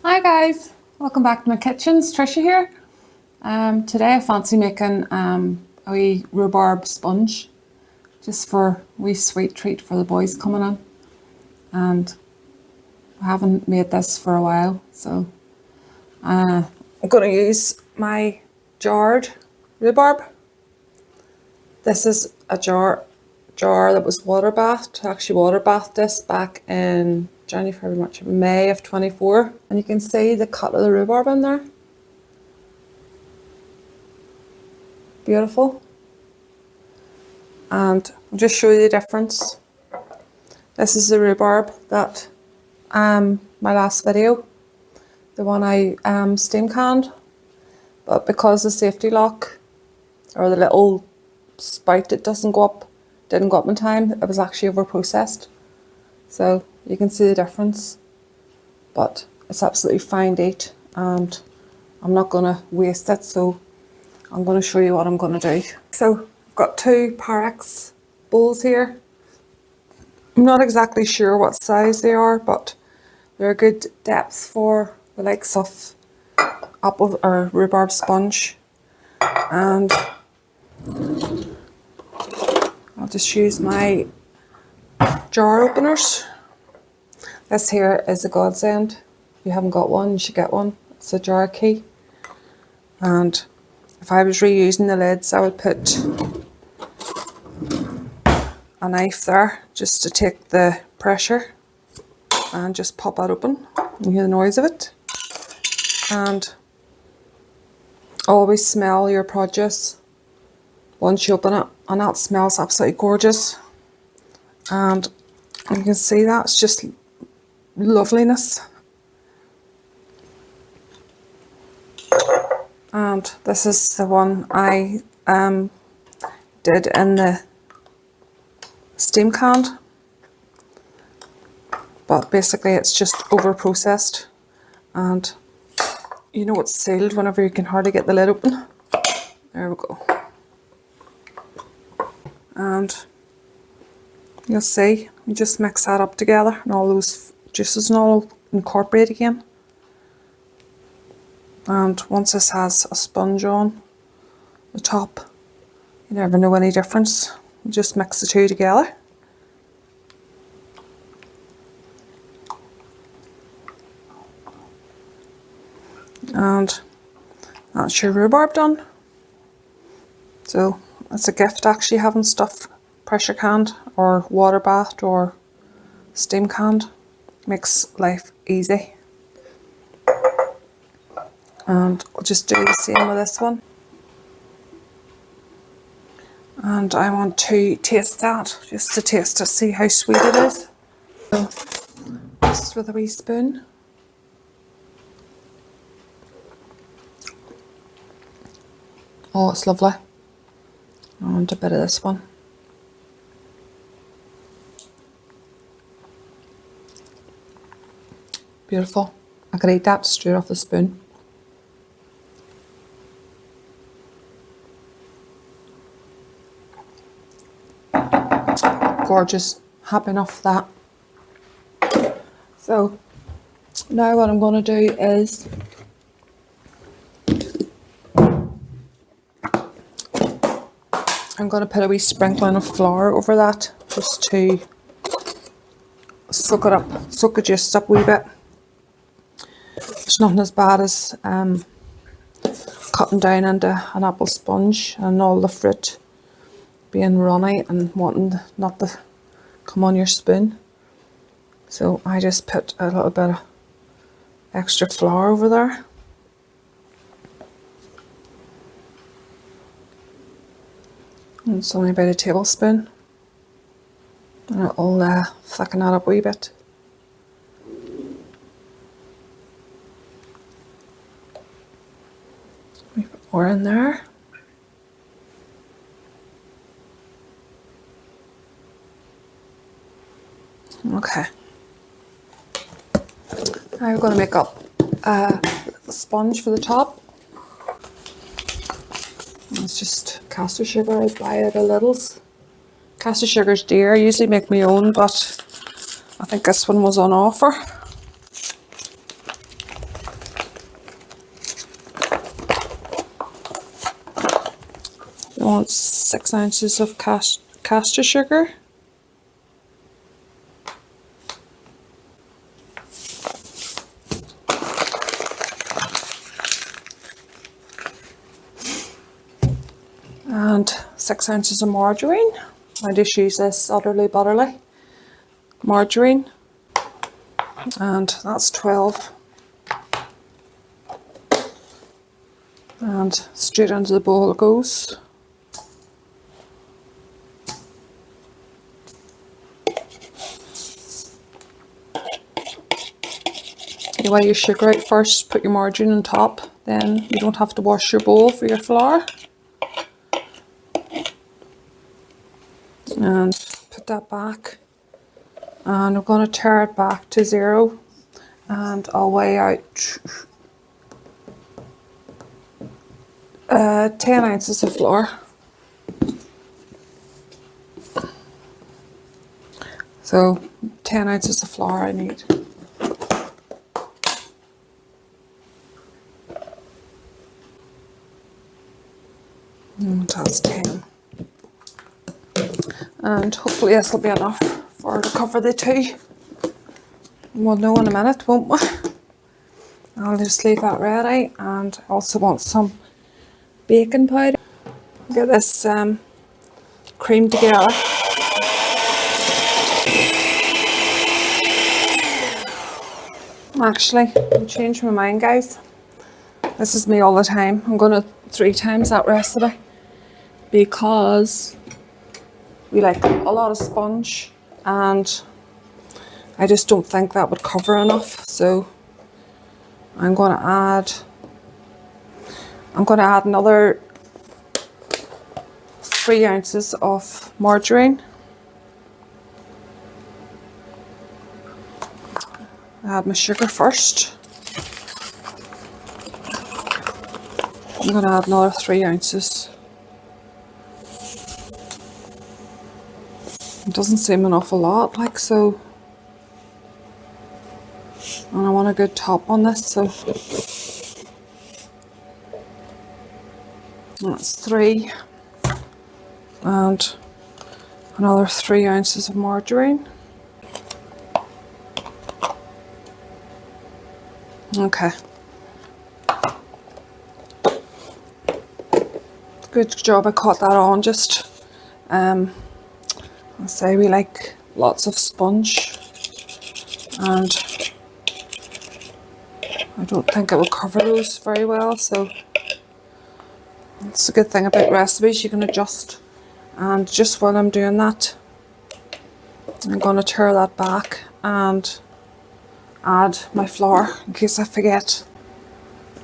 Hi guys, welcome back to my kitchen. It's Trisha here. Today I fancy making a wee rhubarb sponge, just for a wee sweet treat for the boys coming in. And I haven't made this for a while, so I'm going to use my jarred rhubarb. This is a jar that was water bathed. I actually water bathed this back in January, February, March, May of 24, and you can see the cut of the rhubarb in there. Beautiful. And I'll just show you the difference. This is the rhubarb that my last video, the one I steam canned, but because the safety lock or the little spout that didn't go up in time, it was actually over processed. So you can see the difference, but it's absolutely fine to eat, and I'm not going to waste it, so I'm going to show you what I'm going to do. So I've got two Pyrex bowls here. I'm not exactly sure what size they are, but they're a good depth for the likes of apple or rhubarb sponge, and I'll just use my jar openers. This here is a godsend. If you haven't got one, you should get one. It's a jar key. And if I was reusing the lids, I would put a knife there just to take the pressure and just pop that open. You hear the noise of it. And always smell your produce once you open it, and that smells absolutely gorgeous. And you can see that it's just loveliness. And this is the one I did in the steam canned, but basically it's just over processed, and you know it's sealed whenever you can hardly get the lid open. There we go. And you'll see, you just mix that up together and all those juices and all incorporate again. And once this has a sponge on the top, you never know any difference. You just mix the two together. And that's your rhubarb done. So it's a gift actually having stuff pressure canned or water bathed or steam canned. Makes life easy. And I'll just do the same with this one. And I want to taste that, just to taste to see how sweet it is. So just with a wee spoon. Oh, it's lovely. I want a bit of this one. Beautiful. I could eat that straight off the spoon. Gorgeous. Happy enough for that. So now what I'm going to do is I'm going to put a wee sprinkling of flour over that, just to soak it up, soak the juice up a wee bit. It's nothing as bad as cutting down into an apple sponge and all the fruit being runny and wanting not to come on your spoon. So I just put a little bit of extra flour over there. And it's only about a tablespoon. And it'll thicken that up a wee bit. A bit more in there. Okay. Now we're going to make up a sponge for the top. It's just custard sugar. I buy it at Lidl's. Custard sugar's dear. I usually make my own, but I think this one was on offer. I want 6 ounces of custard sugar. And 6 ounces of margarine. I just use this utterly butterly margarine. And that's 12. And straight into the bowl it goes. You weigh your sugar out first, put your margarine on top, then you don't have to wash your bowl for your flour. And put that back. And I'm going to tare it back to 0. And I'll weigh out 10 ounces of flour. So 10 ounces of flour I need. And that's 10. And hopefully this will be enough for to cover the 2. We'll know in a minute, won't we? I'll just leave that ready, and I also want some baking powder. Get this cream together. Actually, I changed my mind, guys. This is me all the time. I'm going to 3 times that recipe because we like a lot of sponge, and I just don't think that would cover enough. So I'm going to add another 3 ounces of margarine. Add my sugar first. I'm going to add another 3 ounces. It doesn't seem an awful lot, like so. And I want a good top on this, so that's 3. And another 3 ounces of margarine. Okay. Good job I caught that on. Just I say we like lots of sponge, and I don't think it will cover those very well, so it's a good thing about recipes, you can adjust. And just while I'm doing that, I'm going to tear that back and add my flour in case I forget.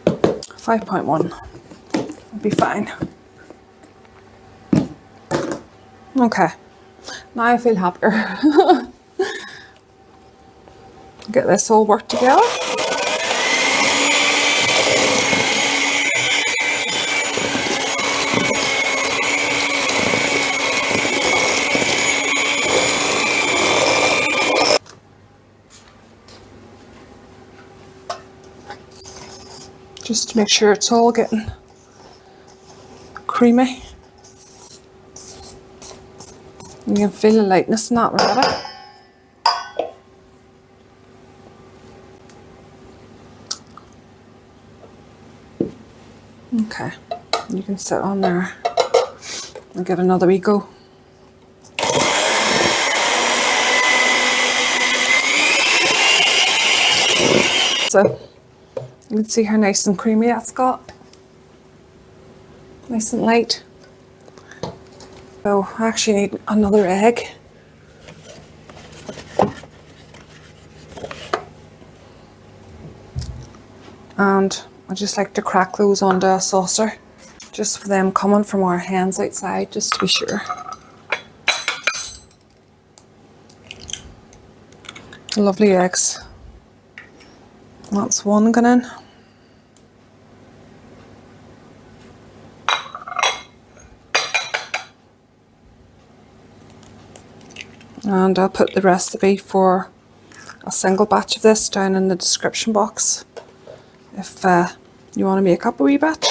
5.1 will be fine. Okay, now I feel happier. Get this all worked together. Just to make sure it's all getting creamy. You can feel the lightness in that already. Okay, you can sit on there and give another wee go. So you can see how nice and creamy that's got. Nice and light. So I actually need another egg. And I just like to crack those onto a saucer, just for them coming from our hens outside, just to be sure. Lovely eggs. That's one going in. And I'll put the recipe for a single batch of this down in the description box if you want to make up a wee batch.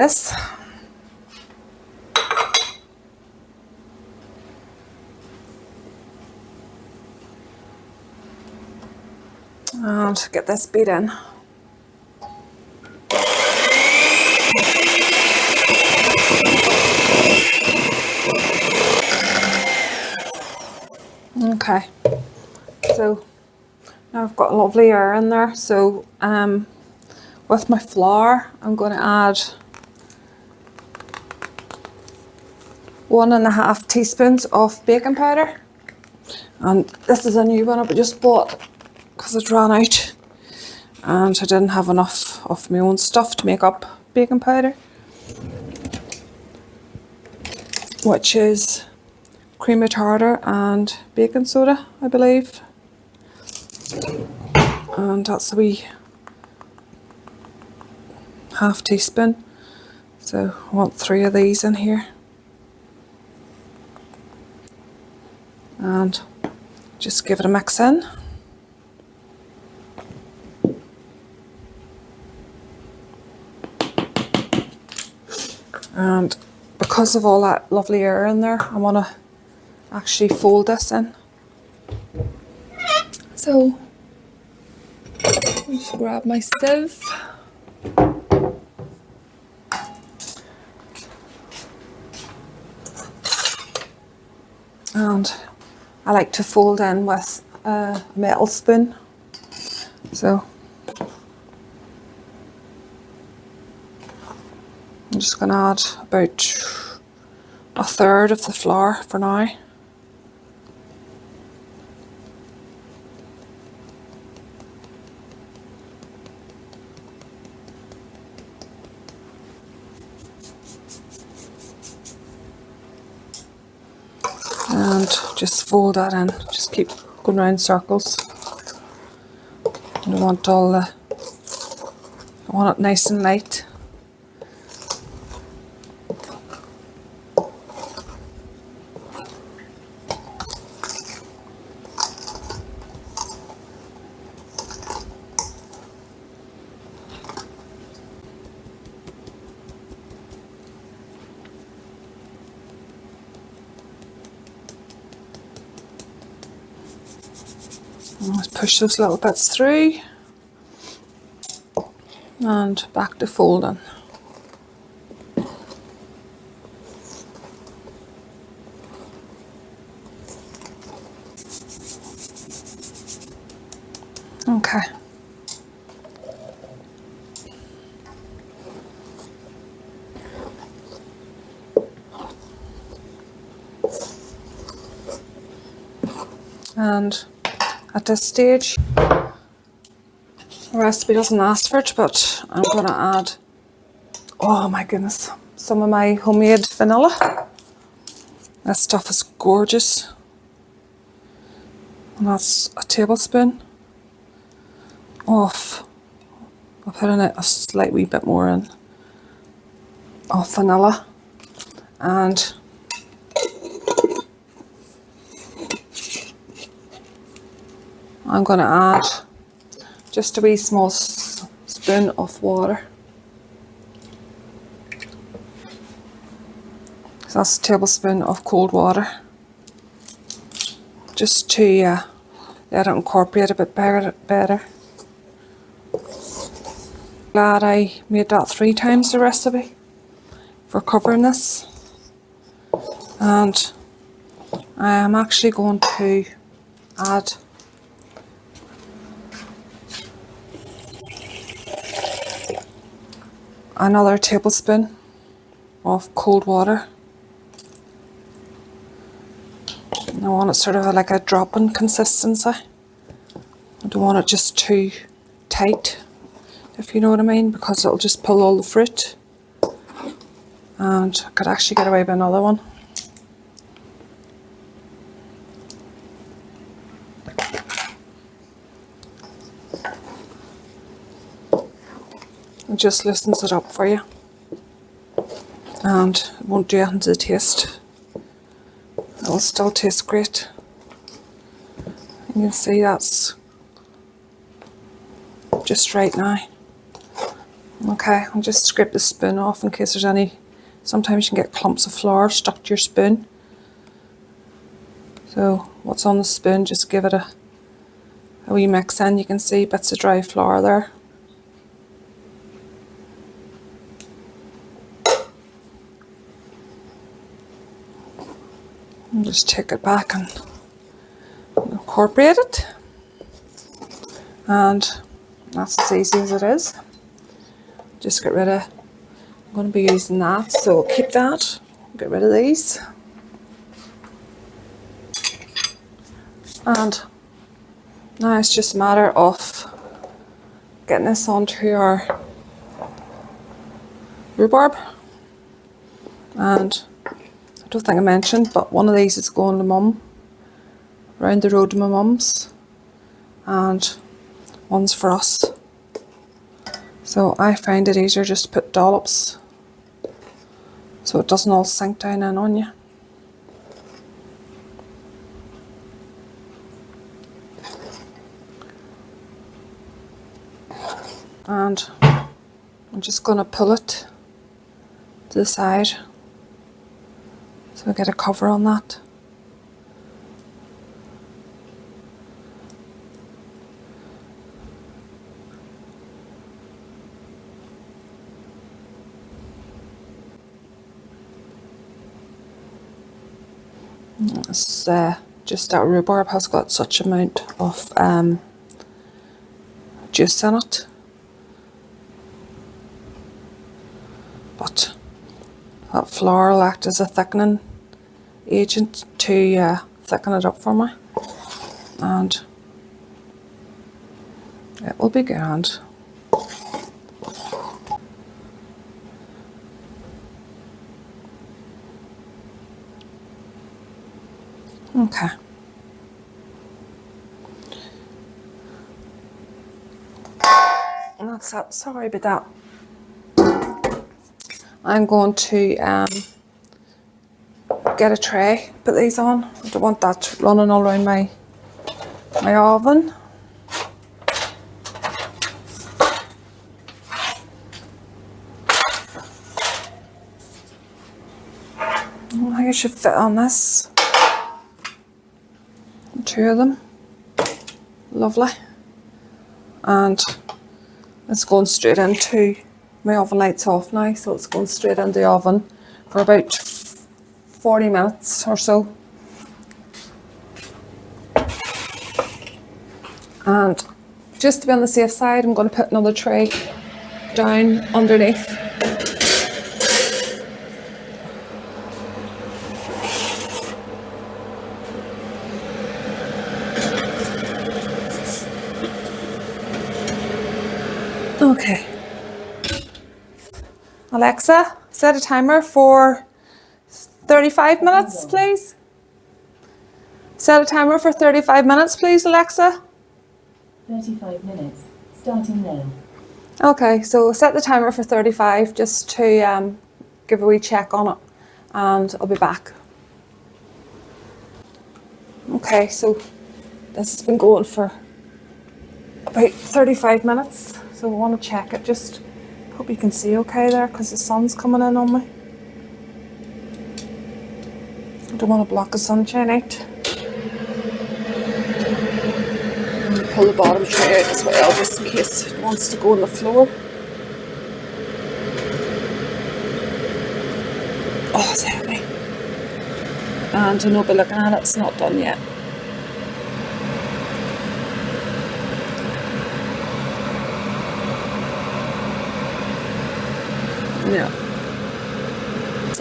this. And get this beat in. Okay, so now I've got a lovely air in there. So with my flour, I'm going to add 1.5 teaspoons of baking powder. And this is a new one I just bought because it ran out and I didn't have enough of my own stuff to make up baking powder, which is cream of tartar and baking soda, I believe. And that's a wee half teaspoon. So I want 3 of these in here. And just give it a mix in. And because of all that lovely air in there, I want to actually fold this in. So I'll just grab my sieve. And I like to fold in with a metal spoon. So I'm just going to add about 1/3 of the flour for now. And just fold that in, just keep going round circles. I want I want it nice and light. Let's push those little bits through and back to folding. Okay. And at this stage, the recipe doesn't ask for it, but I'm going to add, oh my goodness, some of my homemade vanilla. This stuff is gorgeous. And that's a tablespoon of, I'll put in a slight wee bit more in, of vanilla. And I'm going to add just a wee small spoon of water. So that's a tablespoon of cold water. Just to let it incorporate a bit better. Glad I made that 3 times the recipe for covering this. And I am actually going to add another tablespoon of cold water. I want it sort of like a drop-in consistency. I don't want it just too tight, if you know what I mean, because it'll just pull all the fruit. And I could actually get away with another one. It just loosens it up for you. And it won't do anything to the taste. It'll still taste great. You can see that's just right now. Okay, I'll just scrape the spoon off in case there's any. Sometimes you can get clumps of flour stuck to your spoon. So what's on the spoon, just give it a wee mix in. You can see bits of dry flour there. And just take it back and incorporate it. And that's as easy as it is. Just get rid of, I'm going to be using that, so keep that. Get rid of these. And now it's just a matter of getting this onto our rhubarb. And I don't think I mentioned, but one of these is going to Mum, round the road to my mum's, and one's for us. So I find it easier just to put dollops so it doesn't all sink down in on you. And I'm just going to pull it to the side so I get a cover on that. It's just that rhubarb has got such amount of juice in it, but that flour will act as a thickening agent to thicken it up for me, and it will be grand. Okay. And that's that. Sorry about that. I'm going to get a tray, put these on. I don't want that running all around my oven. I think it should fit on this. 2 of them. Lovely. And it's going straight into, my oven light's off now, so it's going straight into the oven for about 40 minutes or so. And just to be on the safe side, I'm going to put another tray down underneath. Okay. Alexa, set a timer for 35 minutes, please. Set a timer for 35 minutes, please, Alexa. 35 minutes, starting now. Okay, so set the timer for 35 just to give a wee check on it, and I'll be back. Okay, so this has been going for about 35 minutes. So I want to check it, just hope you can see okay there because the sun's coming in on me. I don't want to block the sunshine out. I'm going to pull the bottom tray out as well just in case it wants to go on the floor. Oh, it's heavy. And I know by looking at it, it's not done yet. Yeah.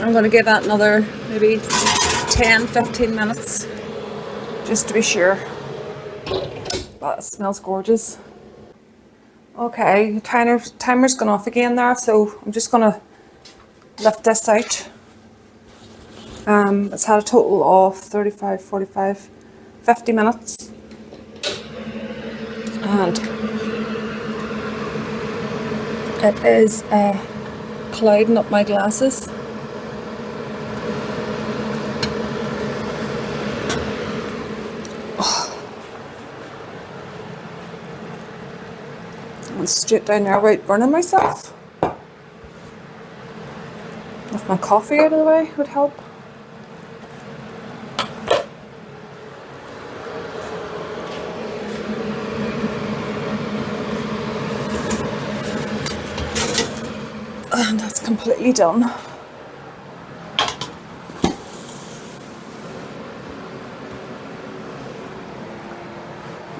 I'm going to give that another maybe 10-15 minutes just to be sure. But it smells gorgeous. Okay, timer's gone off again there, so I'm just going to lift this out. It's had a total of 35, 45, 50 minutes. And it is clouding up my glasses. Oh. And straight down there without burning myself. move my coffee out of the way would help. And that's completely done.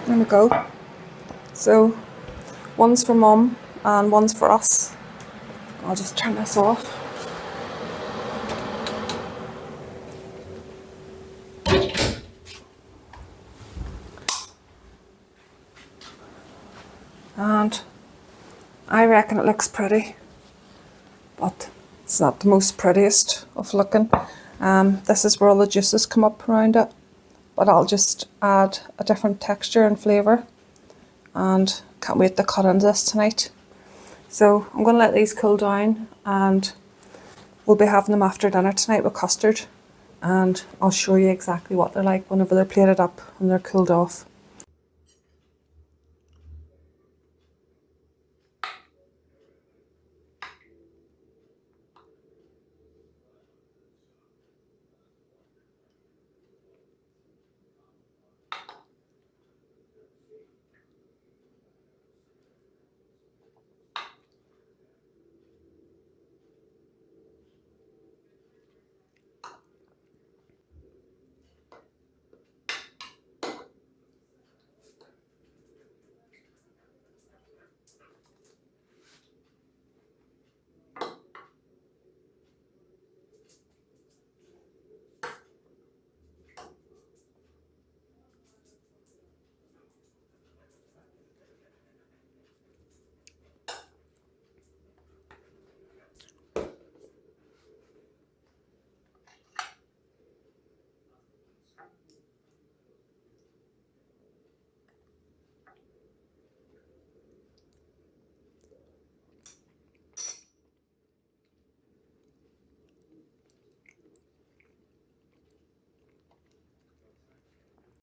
There we go. So one's for Mum and one's for us. I'll just turn this off. And I reckon it looks pretty, but it's not the most prettiest of looking. This is where all the juices come up around it, but I'll just add a different texture and flavour, and can't wait to cut into this tonight. So I'm going to let these cool down, and we'll be having them after dinner tonight with custard, and I'll show you exactly what they're like whenever they're plated up and they're cooled off.